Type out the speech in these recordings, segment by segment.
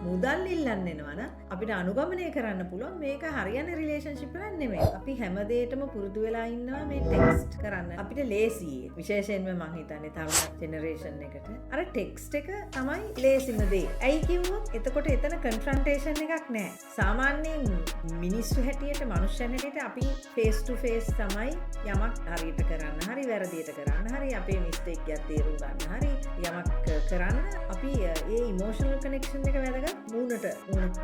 මුදල් ඉල්ලන්න එනවා නම් අපිට අනුගමනය කරන්න පුළුවන් මේක හරියන රිලේෂන්ෂිප් එකක් නෙමෙයි. අපි හැමදේටම පුරුදු වෙලා ඉන්නවා මේ ටෙක්ස්ට් කරන්න. අපිට ලේසි. විශේෂයෙන්ම මම හිතන්නේ තව ජෙනරේෂන් එකට. අර ටෙක්ස්ට් එක තමයි ලේසිම දේ. ඇයි කිව්වොත් එතකොට එතන කන්ෆ්‍රන්ටේෂන් එකක් නැහැ. සාමාන්‍යයෙන් මිනිස්සු හැටියට මනුෂ්‍යයන් හැටියට අපි ෆේස් ටු ෆේස් තමයි යමක් හරියට කරන්න හරි වැරදියට කරන්න හරි අපේ මිස්ටේක් එකක් තේරුම් ගන්න හරි යමක් කරන්න අපි ඒ ඉමෝෂනල් කනෙක්ෂන් එක වැදගත් මූණට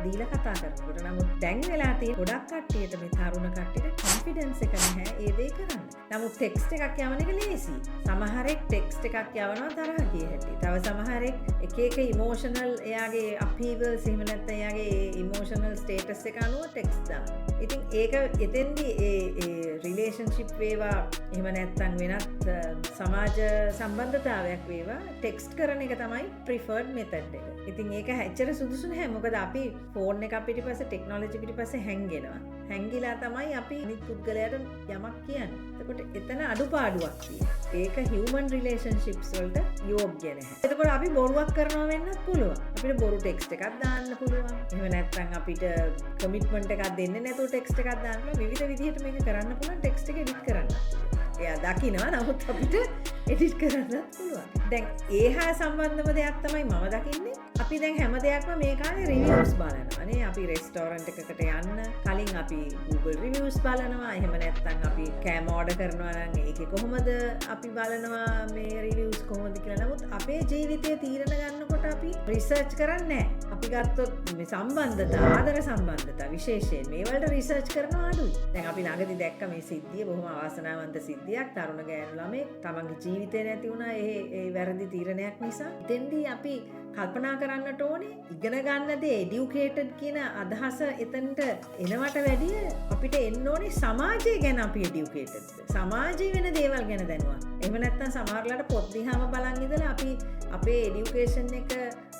දීලා කතා කරනකොට. නමුත් දැන් වෙලා තියෙන ගොඩක් කට්ටියට මේ තරුණ කට්ටියට කොන්ෆිඩන්ස් එක නැහැ ඒ දේ කරන්න. නමුත් ටෙක්ස්ට් එකක් යවන එක ලේසි. සමහරෙක් ටෙක්ස්ට් එකක් යවනවා තරහ ගිය හැටි. තව සමහරෙක් එක එක ඉමෝෂනල් එයාගේ අපීවල්ස් එහෙම නැත්නම් එයාගේ ඉමෝෂනල් ස්ටේටස් එක අනුව ටෙක්ස්ට් දානවා. ඉතින් ඒක එතෙන්දී ඒ රිලේෂන්ෂිප් වේවා එහෙම නැත්නම් වෙනත් සමාජ සම්බන්ධතාවයක් වේවා ටෙක්ස්ට් කරන එක තමයි ප්‍රිෆර්ඩ් මෙතඩ් එක. ඉතින් ඒක ඇත්තට සුදුසු නැහැ. මොකද අපි ෆෝන් එක පිටිපස්සේ ටෙක්නොලොජි පිටිපස්සේ හැංගෙනවා. හැංගිලා තමයි අපි අනිත් පුද්ගලයාට යමක් කියන්නේ. එතකොට එතන අඩුපාඩුවක් තියෙනවා. ඒක හියුමන් රිලේෂන්ෂිප්ස් වලට යෝග්‍ය නැහැ. එතකොට අපි බොරුවක් කරනවා වෙන්නත් පුළුවන්. අපිට බොරු ටෙක්ස්ට් එකක් දාන්න පුළුවන්. එහෙම නැත්නම් අපිට කමිට්මන්ට් එකක් දෙන්නේ නැතුව ටෙක්ස්ට් එකක් දාන්න පුළුවන්. විවිධ විදිහට මේක කරන්න පුළුවන්. ටෙක්ස්ට් එක එඩිට් කරන්න. එයා දකිනවා නමුත් අපිට එඩිට් කරන්නත් පුළුවන්. දැන් ඒ හා සම්බන්ධම දෙයක් තමයි මම දකින්නේ. අපි දැන් හැම දෙයක්ම මේ කාලේ රිවිව්ස් බලනවා නේ. අපි රෙස්ටෝරන්ට් එකකට යන්න කලින් අපි Google රිවිව්ස් බලනවා. එහෙම නැත්නම් අපි කෑම ඕඩර් කරනවා නම් ඒකේ කොහොමද අපි බලනවා මේ රිවිව්ස් කොහොමද කියලා. නමුත් අපේ ජීවිතයේ තීරණ ගන්නකොට අපි රිසර්ච් කරන්නේ නැහැ. අපි ගත්තොත් මේ සම්බන්ධතා ආදර සම්බන්ධතා විශේෂයෙන් මේ වලට රිසර්ච් කරනවා අඩුයි. දැන් අපි ළඟදී දැක්ක මේ සිද්ධිය බොහොම අවාසනාවන්ත සිද්ධියක්. තරුණ ගෑනු ළමෙක් තමන්ගේ ජීවිතේ නැති වුණා ඒ වැරදි තීරණයක් නිසා. එතෙන්දී අපි කල්පනා කරන්නට ඕනේ ඉගෙන ගන්න දේ එඩියුකේටඩ් කියන අදහස එතනට එනවට වැඩිය අපිට එන්න ඕනේ සමාජය ගැන අපි එඩියුකේටඩ්ද. සමාජයේ වෙන දේවල් ගැන දැනුවත්. එහෙම නැත්නම් සමහරලාට පොත් දිහාම බලන් ඉඳලා අපි අපේ එඩියුකේෂන් එක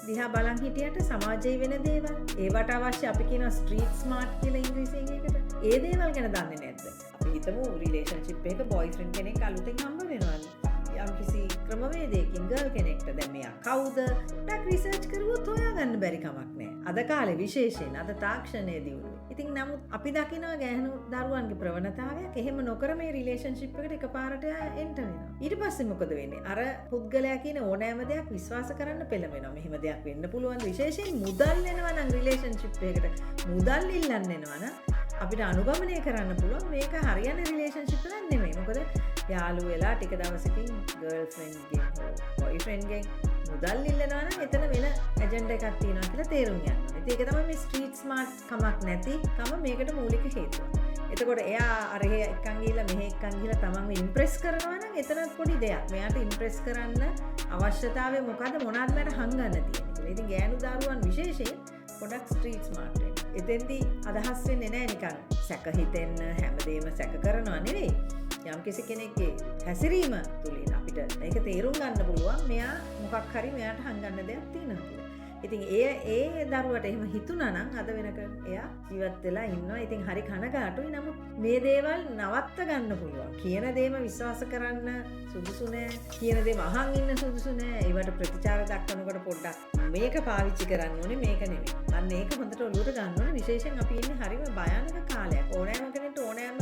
දිහා බලන් හිටියට සමාජයේ වෙන දේවල් ඒවට අවශ්‍ය අපි කියන ස්ට්‍රීට් ස්මාර්ට් කියලා ඉංග්‍රීසියෙන් එකට ඒ දේවල් ගැන දන්නේ නැද්ද? අපි හිතමු රිලේෂන්ෂිප් එකක බොයිෆ්‍රෙන්ඩ් කෙනෙක් අලුතෙන් හම්බ වෙනවා. යම්කිසි ක්‍රමවේදයකින් ගර්ල් කෙනෙක්ට දැන් මෙයා කවුද? ටක් රිසර්ච් කරුවොත් හොයාගන්න බැරි කමක් නැහැ. අද කාලේ විශේෂයෙන් අද තාක්ෂණයේ දියුණුව. ඉතින් නමුත් අපි දකිනවා ගැහණු දරුවන්ගේ ප්‍රවණතාවයක් එහෙම නොකර මේ රිලේෂන්ෂිප් එකට එකපාරට එන්ටර් වෙනවා. ඊට පස්සේ මොකද වෙන්නේ? අර පුද්ගලයා කියන ඕනෑම දෙයක් විශ්වාස කරන්න පෙළඹෙනවා. මෙහෙම දෙයක් වෙන්න පුළුවන්. විශේෂයෙන් මුදල් එනවා නම් රිලේෂන්ෂිප් එකකට මුදල් ඉල්ලන්න එනවා නම් අපිට අනුගමනය කරන්න පුළුවන් මේක හරියන රිලේෂන්ෂිප් එකක් නෙමෙයි. මොකද යාළුවෝ වෙලා ටික දවසකින් ගර්ල් ෆ්‍රෙන්ඩ්ගෙන් හෝ බොයිෆ්‍රෙන්ඩ්ගෙන් මුදල් ඉල්ලනවා නම් එතන වෙන ඇජෙන්ඩා එකක් තියෙනවා කියලා තේරුම් ගන්න. ඉතින් ඒක තමයි මේ ස්ට්‍රීට් ස්මාර්ට් කමක් නැතිකම මේකට මූලික හේතුව. එතකොට එයා අර එකන් ගිහලා මෙහෙ එකන් ගිහලා තමන්ව ඉම්ප්‍රෙස් කරනවා නම් එතනත් පොඩි දෙයක්. මෙයාට ඉම්ප්‍රෙස් කරන්න අවශ්‍යතාවය මොකද්ද මොනවද මට හංගන්න තියෙන්නේ කියලා. ඉතින් ගෑනු දරුවන් විශේෂයෙන් පොඩක් ස්ට්‍රීට් ස්මාර්ට් වෙන්න. එතෙන්දී අදහස් වෙන්නේ නැහැ නිකන් සැක හිතෙන්න හැමදේම සැක කරනවා නෙවෙයි. යම්කිසි කෙනෙක්ගේ හැසිරීම තුළින් අපිට ඒක තේරුම් ගන්න පුළුවන් මෙයා මොකක් හරි මෙයාට හංගන්න දෙයක් තියෙනවා කියලා. ඉතින් ඒ දරුවට එහෙම හිතුණා නම් අද වෙනකන් එයා ජීවත් වෙලා ඉන්නවා. ඉතින් හරි කනගාටුයි. නමුත් මේ දේවල් නවත්ත ගන්න පුළුවන්. කියන දේම විශ්වාස කරන්න සුදුසු නෑ. කියන දේම අහන් ඉන්න සුදුසු නෑ. ඒවට ප්‍රතිචාර දක්වනකොට පොඩ්ඩක් මේක පාවිච්චි කරන්න ඕනේ මේක නෙමෙයි. අන්න ඒක හොඳට ඔලුවට ගන්න ඕනේ. විශේෂයෙන් අපි ඉන්නේ හරිම භයානක කාලයක්. ඕනෑම කෙනෙක්ට ඕනෑම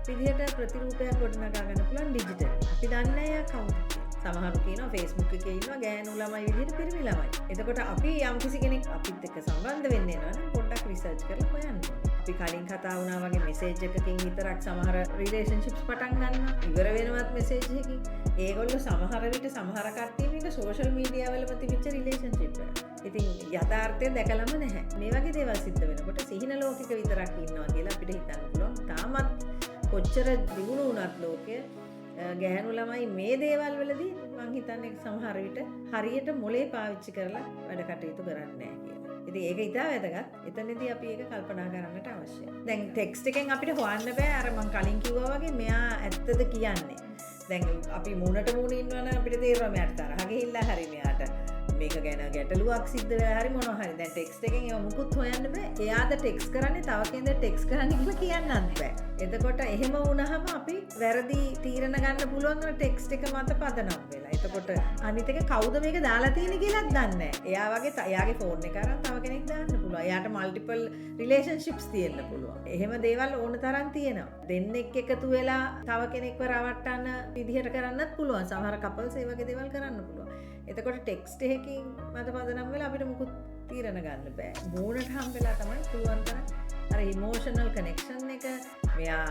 විදිහට ප්‍රතිරූපයක් ගොඩනගා ගන්න පුළුවන් ඩිජිටල්. අපි දන්නේ නැහැ කවුද. සමහරු කියනවා Facebook එකේ ඉන්නවා ගෑනු ළමයි විදිහට පිරිමි ළමයි. එතකොට අපි යම්කිසි කෙනෙක් අපිත් එක්ක සම්බන්ධ වෙන්න එනවා නම් පොඩ්ඩක් රිසර්ච් කරලා හොයන්න. අපි කලින් කතා වුණා වගේ මෙසේජ් එකකින් විතරක් සමහර රිලේෂන්ෂිප්ස් පටන් ගන්නවා. ඉවර වෙනවත් මෙසේජ් එකකින්. ඒගොල්ලෝ සමහර විට සමහර කට්ටිය මේක සෝෂල් මීඩියා වලම තිබිච්ච රිලේෂන්ෂිප් එක. ඉතින් යථාර්ථය දැකලම නැහැ. මේ වගේ දේවල් සිද්ධ වෙනකොට සිහින ලෝකික විතරක් ඉන්නවා කියලා අපිට හිතන්න පුළුවන්. තාමත් කොච්චර දියුණු වුණත් ලෝකය ගැහණු ළමයි මේ දේවල් වලදී මං හිතන්නේ සමහර විට හරියට මොලේ පාවිච්චි කරලා වැඩ කටයුතු කරන්නේ නැහැ කියලා. ඉතින් ඒක ඉතා වැදගත්. එතනදී අපි ඒක කල්පනා කරන්නට අවශ්‍යයි. දැන් ටෙක්ස්ට් එකෙන් අපිට හොයන්න බෑ අර මං කලින් කිව්වා වගේ මෙයා ඇත්තද කියන්නේ. දැන් අපි මූණට මූණ ඉන්නවනම් අපිට තේරෙනවා මෙයාට තරහ ගිහිල්ලා හරි මෙයාට මේක ගැන ගැටලුවක් සිද්ධ වෙලා හරි මොනවා හරි. දැන් ටෙක්ස්ට් එකෙන් ඒව මුකුත් හොයන්න බෑ. එයාද ටෙක්ස්ට් කරන්නේ තව කෙනෙක්ද ටෙක්ස්ට් කරන්නේ කියලා කියන්නත් බෑ. එතකොට එහෙම වුණාම අපි වැරදි තීරණ ගන්න පුළුවන් අර ටෙක්ස්ට් එක මත පදනම් වෙලා. එතකොට අනිත් එක කවුද මේක දාලා තියෙන්නේ කියලාත් දන්නේ නැහැ. එයා වගේ එයාගේ ෆෝන් එක අරන් තව කෙනෙක් දාන්න පුළුවන්. එයාට මල්ටිපල් රිලේෂන්ෂිප්ස් තියෙන්න පුළුවන්. එහෙම දේවල් ඕන තරම් තියෙනවා. දෙන්නෙක් එකතු වෙලා තව කෙනෙක්ව රවට්ටන්න විදිහට කරන්නත් පුළුවන්. සමහර කපල්ස් ඒ වගේ දේවල් කරන්න පුළුවන්. එතකොට ටෙක්ස්ට් එකකින් මත පදනම් වෙලා අපිට මුකුත් තීරණ ගන්න බෑ. මූණට හම් වෙලා තමයි පුළුවන් තරම් අර ඉමෝෂනල් කනෙක්ෂන් එක මෙයා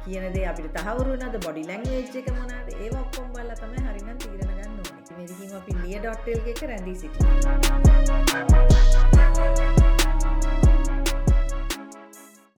කියන දේ අපිට තහවුරු වෙනවද බොඩි ලැන්ග්වේජ් එක මොනවාද ඒව ඔක්කොම බලලා තමයි හරිනම් තීරණ ගන්න ඕනේ. මේකකින් අපි lia.lk එක රැඳී සිටිනවා.